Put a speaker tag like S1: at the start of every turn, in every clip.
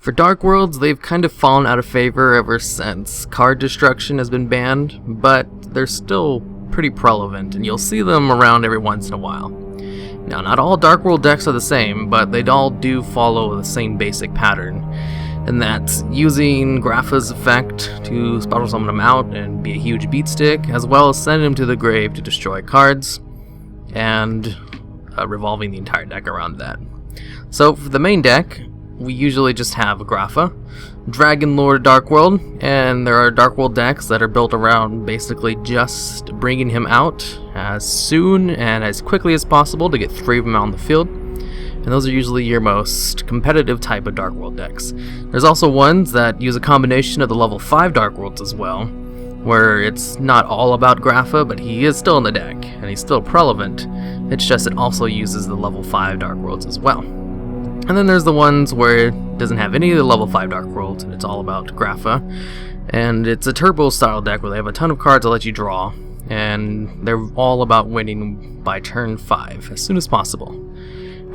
S1: For Dark Worlds, they've kind of fallen out of favor ever since card destruction has been banned, but they're still pretty prevalent, and you'll see them around every once in a while. Now, not all Dark World decks are the same, but they all do follow the same basic pattern, and that's using Grapha's effect to special summon them out and be a huge beatstick, as well as send them to the grave to destroy cards, and revolving the entire deck around that. So, for the main deck, we usually just have a Grapha, Dragon Lord Dark World, and there are Dark World decks that are built around basically just bringing him out as soon and as quickly as possible to get 3 of them out on the field, and those are usually your most competitive type of Dark World decks. There's also ones that use a combination of the level 5 Dark Worlds as well, where it's not all about Grapha, but he is still in the deck, and he's still prevalent. It's just it also uses the level 5 Dark Worlds as well. And then there's the ones where it doesn't have any of the level 5 Dark Worlds, and it's all about Grapha. And it's a turbo style deck where they have a ton of cards that let you draw, and they're all about winning by turn 5 as soon as possible.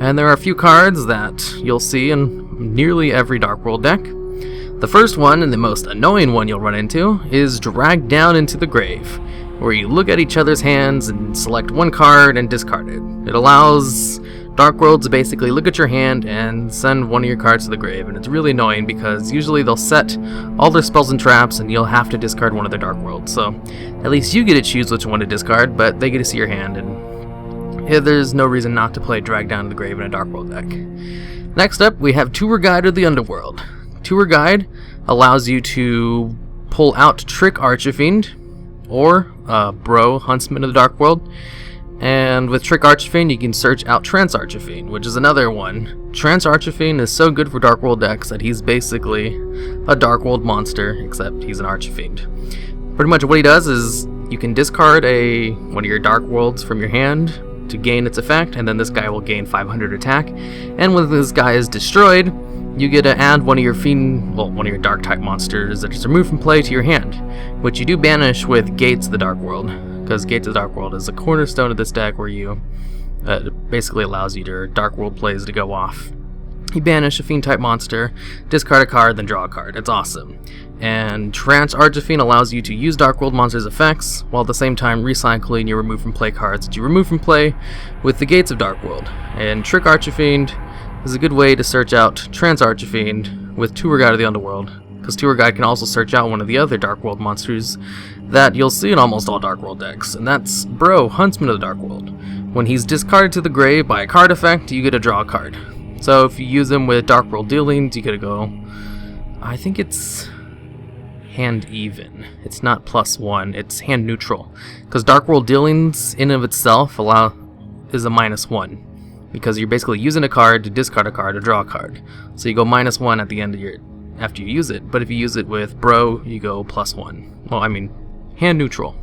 S1: And there are a few cards that you'll see in nearly every Dark World deck. The first one, and the most annoying one you'll run into, is Drag Down into the Grave, where you look at each other's hands and select one card and discard it. It allows Dark Worlds to basically look at your hand and send one of your cards to the grave, and it's really annoying because usually they'll set all their spells and traps and you'll have to discard one of their Dark Worlds. So at least you get to choose which one to discard, but they get to see your hand, and there's no reason not to play Drag Down to the Grave in a Dark World deck. Next up, we have Tour Guide of the Underworld. Tour Guide allows you to pull out Trick Archifiend or Bro Huntsman of the Dark World. And with Trick Archifiend, you can search out Trance Archifiend, which is another one. Trance Archifiend is so good for Dark World decks that he's basically a Dark World monster, except he's an Archifiend. Pretty much what he does is you can discard one of your Dark Worlds from your hand to gain its effect, and then this guy will gain 500 attack. And when this guy is destroyed, you get to add one of your Dark type monsters that is removed from play to your hand, which you do banish with Gates of the Dark World, because Gates of the Dark World is a cornerstone of this deck where you basically allows your Dark World plays to go off. You banish a Fiend type monster, discard a card, then draw a card. It's awesome. And Trance Archifiend allows you to use Dark World monsters' effects, while at the same time recycling your remove from play cards that you remove from play with the Gates of Dark World. And Trick Archifiend is a good way to search out Trance Archifiend with Tour Guide of the Underworld, because Tour Guide can also search out one of the other Dark World monsters that you'll see in almost all Dark World decks, and that's Bro, Huntsman of the Dark World. When he's discarded to the grave by a card effect, you get to draw a card. So if you use him with Dark World dealings, you get to go, I think it's hand even. It's not +1, it's hand neutral. Because Dark World dealings in of itself is a -1. Because you're basically using a card to discard a card or draw a card. So you go -1 at the end of after you use it. But if you use it with Bro, you go +1. Well, I mean, hand neutral.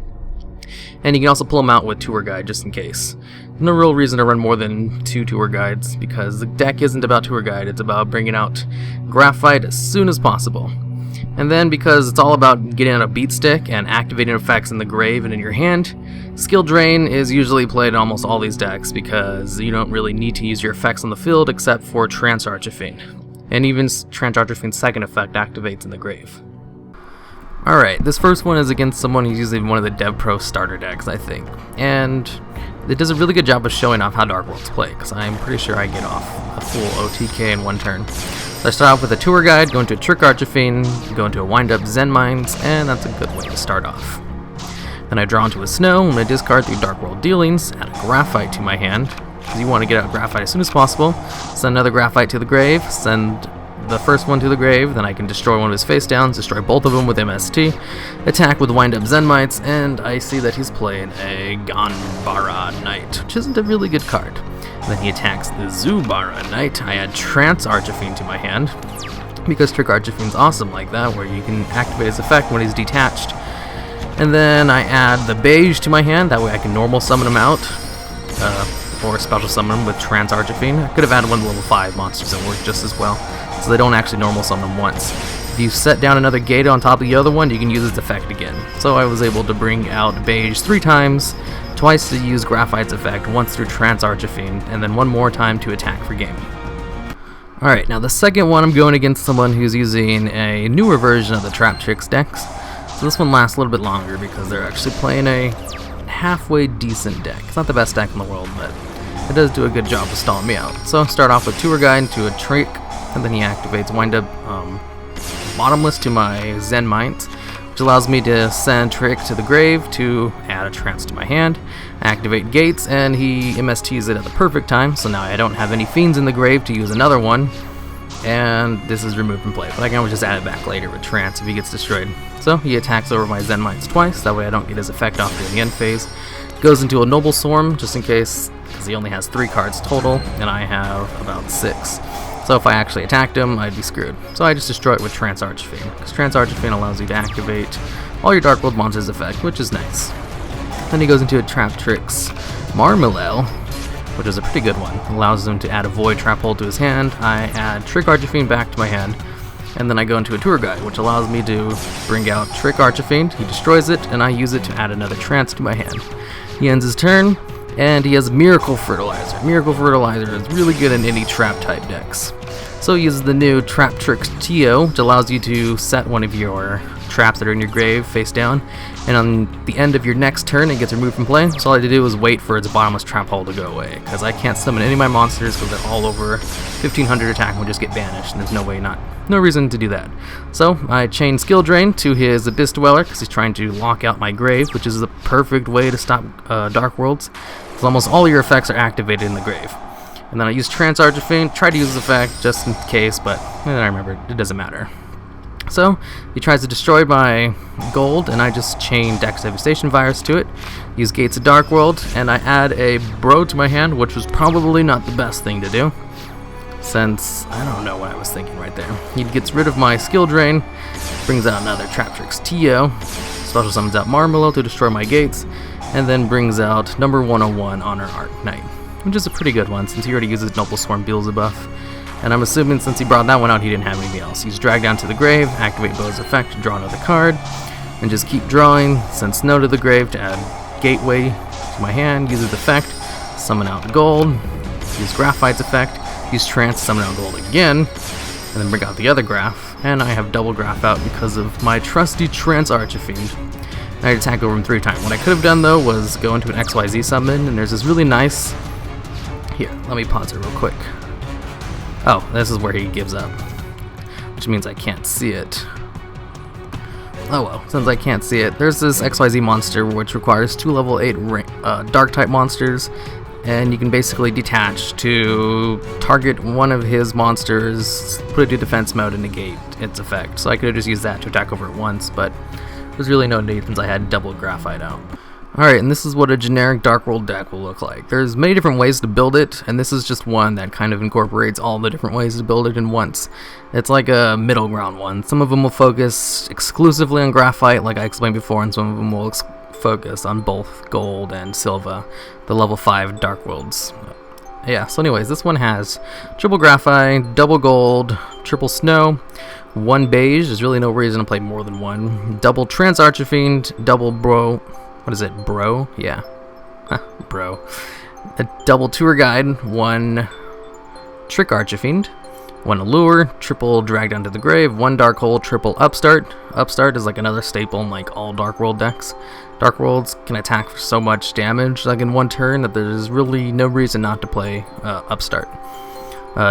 S1: And you can also pull them out with Tour Guide just in case. No real reason to run more than 2 Tour Guides, because the deck isn't about Tour Guide, it's about bringing out Graphite as soon as possible. And then because it's all about getting out a beat stick and activating effects in the grave and in your hand, Skill Drain is usually played in almost all these decks because you don't really need to use your effects on the field except for Trance Archifiend. And even Trance Archifiend's second effect activates in the grave. Alright, this first one is against someone who's using one of the DevPro starter decks, I think. And it does a really good job of showing off how Dark Worlds play, because I'm pretty sure I get off a full OTK in one turn. So I start off with a Tour Guide, go into a Trick Archifiend, go into a Wind Up Zen Mines, and that's a good way to start off. Then I draw into a Snow, I'm going to discard through Dark World dealings, add a Graphite to my hand, because you want to get out Graphite as soon as possible, send another Graphite to the grave, send the first one to the grave, then I can destroy one of his face downs, destroy both of them with MST, attack with Wind Up Zen Mites, and I see that he's playing a Ganbara Knight, which isn't a really good card. And then he attacks the Zubara Knight. I add Trance Archifiend to my hand, because Trick Archifiend's awesome like that, where you can activate his effect when he's detached. And then I add the Beige to my hand, that way I can normal summon him out, or special summon him with Trance Archifiend. I could have added one of the level 5 monsters that work just as well, so they don't actually normal summon them once. If you set down another gate on top of the other one, you can use its effect again. So I was able to bring out Beige 3 times, twice to use Graphite's effect, once through Trance Archifiend, and then one more time to attack for game. Alright, now the second one I'm going against someone who's using a newer version of the Trap Tricks decks. So this one lasts a little bit longer because they're actually playing a halfway decent deck. It's not the best deck in the world, but it does do a good job of stalling me out. So start off with Tour Guide to a Trick, and then he activates Wind Up Bottomless to my Zen Mines, which allows me to send Trick to the grave to add a trance to my hand, activate Gates, and he MSTs it at the perfect time, so now I don't have any Fiends in the grave to use another one, and this is removed from play, but I can always just add it back later with Trance if he gets destroyed. So he attacks over my Zen Mines twice, that way I don't get his effect off during the end phase. Goes into a Noble Swarm, just in case, because he only has 3 cards total, and I have about 6. So if I actually attacked him, I'd be screwed. So I just destroy it with Trance Archfiend, because Trance Archfiend allows you to activate all your Dark World monsters' effect, which is nice. Then he goes into a Trap Tricks Marmalel, which is a pretty good one. It allows him to add a Void Trap Hole to his hand. I add Trick Archfiend back to my hand, and then I go into a Tour Guide, which allows me to bring out Trick Archfiend. He destroys it, and I use it to add another Trance to my hand. He ends his turn, and he has Miracle Fertilizer. Miracle Fertilizer is really good in any trap type decks. So he uses the new Trap Tricks TO, which allows you to set one of your traps that are in your grave face down, and on the end of your next turn it gets removed from play. So all I had to do was wait for its bottomless trap hole to go away, because I can't summon any of my monsters because they're all over 1500 attack and will just get banished, and there's no reason to do that. So I chain Skill Drain to his Abyss Dweller because he's trying to lock out my grave, which is the perfect way to stop Dark Worlds, because almost all your effects are activated in the grave. And then I use Trance Archfiend, try to use this effect just in case, but then I remember it doesn't matter. So he tries to destroy my gold, and I just chain Dex Devastation Virus to it, use Gates of Dark World, and I add a Bro to my hand, which was probably not the best thing to do, since I don't know what I was thinking right there. He gets rid of my Skill Drain, brings out another Trap Tricks TO, special summons out Marmalel to destroy my gates, and then brings out number 101 Honor Art Knight, which is a pretty good one since he already uses Noble Swarm Beelzebub. And I'm assuming since he brought that one out, he didn't have anything else. He's dragged down to the grave, activate Bow's effect to draw another card, and just keep drawing, send Snow to the grave to add Gateway to my hand, use its effect, summon out gold, use Graphite's effect, use Trance, summon out gold again, and then bring out the other Graph, and I have double Graph out because of my trusty Trance Archfiend. I attack over him 3 times. What I could have done though was go into an XYZ summon, and there's this really nice... Here, let me pause it real quick. Oh, this is where he gives up, which means I can't see it. Oh well, since I can't see it, there's this XYZ monster which requires 2 level 8 dark type monsters, and you can basically detach to target one of his monsters, put it to defense mode, and negate its effect. So I could have just used that to attack over it once, but there's really no need since I had double Graphite out. Alright, and this is what a generic Dark World deck will look like. There's many different ways to build it, and this is just one that kind of incorporates all the different ways to build it in once. It's like a middle ground one. Some of them will focus exclusively on Graphite, like I explained before, and some of them will focus on both Gold and Silva, the level 5 Dark Worlds. Yeah, so anyways, this one has triple Graphite, double Gold, triple Snow, 1 Beige, there's really no reason to play more than one, double Trance Archfiend, double Bro... What is it, Bro? Yeah. Bro. A double Tour Guide, 1 Trick Archfiend, 1 Allure, triple Drag Down to the Grave, 1 Dark Hole, triple Upstart. Upstart is like another staple in like all Dark World decks. Dark Worlds can attack for so much damage like in 1 turn that there's really no reason not to play Upstart.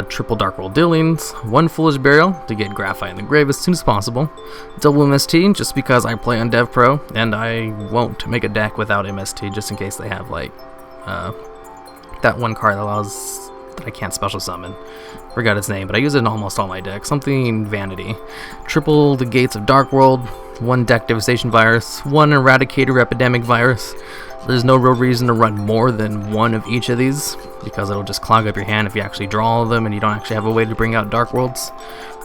S1: Triple Dark World Dealings, 1 Foolish Burial to get Graphite in the grave as soon as possible, double MST just because I play on DevPro, and I won't make a deck without MST just in case they have like that one card that allows that I can't special summon. Forgot its name, but I use it in almost all my decks. Something Vanity. Triple the Gates of Dark World, 1 Deck Devastation Virus, 1 Eradicator Epidemic Virus. There's no real reason to run more than 1 of each of these, because it'll just clog up your hand if you actually draw all of them and you don't actually have a way to bring out Dark Worlds.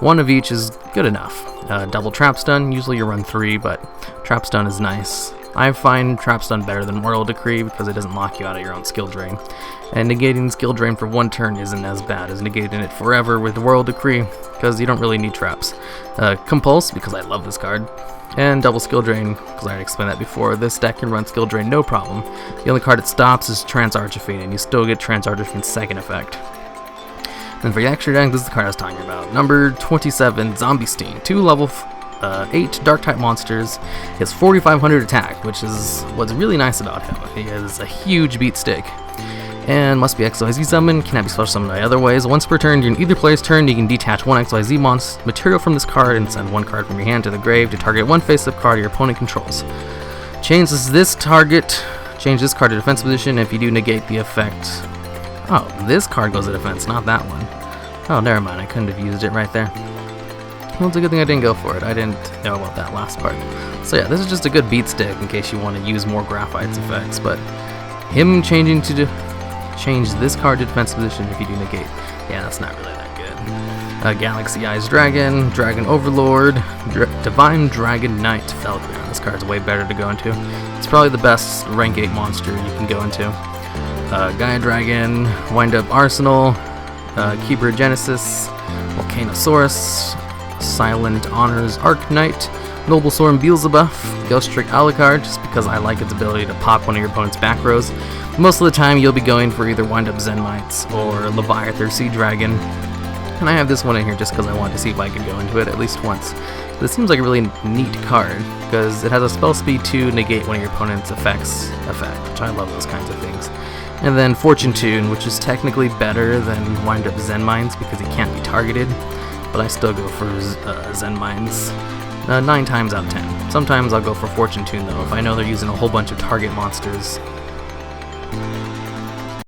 S1: 1 of each is good enough. Double Trap Stun, usually you run 3, but Trap Stun is nice. I find Trap Stun better than Royal Decree because it doesn't lock you out of your own Skill Drain. And negating Skill Drain for 1 turn isn't as bad as negating it forever with Royal Decree, because you don't really need traps. Compulse, because I love this card. And double Skill Drain, because I already explained that before. This deck can run Skill Drain no problem. The only card it stops is Trance Archfiend, and you still get Trance Archfiend's second effect. And for the extra deck, this is the card I was talking about. Number 27, Zombie Steen. 2 level 8 dark type monsters. He has 4,500 attack, which is what's really nice about him. He has a huge beat stick. And must be XYZ summon, cannot be special summoned by other ways. Once per turn, during either player's turn, you can detach one XYZ material from this card and send one card from your hand to the grave to target one face-up card your opponent controls. Change this card to defense position if you do negate the effect. Oh, this card goes to defense, not that one. Oh, never mind, I couldn't have used it right there. Well, it's a good thing I didn't go for it. I didn't know about that last part. So yeah, this is just a good beat stick in case you want to use more Graphite's effects, but him changing to change this card to defense position if you do negate. Yeah, that's not really that good. Galaxy Eyes Dragon, Dragon Overlord, Divine Dragon Knight, Felgrion. This card's way better to go into. It's probably the best rank 8 monster you can go into. Gaia Dragon, Wind Up Arsenal, Keeper Genesis, Volcanosaurus, Silent Honors Arc Knight, Noble Soren Beelzebub, Ghost Trick Alucard, just because I like its ability to pop one of your opponent's back rows. Most of the time you'll be going for either Wind Up Zenmites or Leviathan or Sea Dragon. And I have this one in here just because I wanted to see if I could go into it at least once. But it seems like a really neat card, because it has a spell speed to negate one of your opponent's effect, which I love those kinds of things. And then Fortune Tune, which is technically better than Wind Up Zenmines because he can't be targeted, but I still go for Zenmines 9 times out of 10. Sometimes I'll go for Fortune Tune though, if I know they're using a whole bunch of target monsters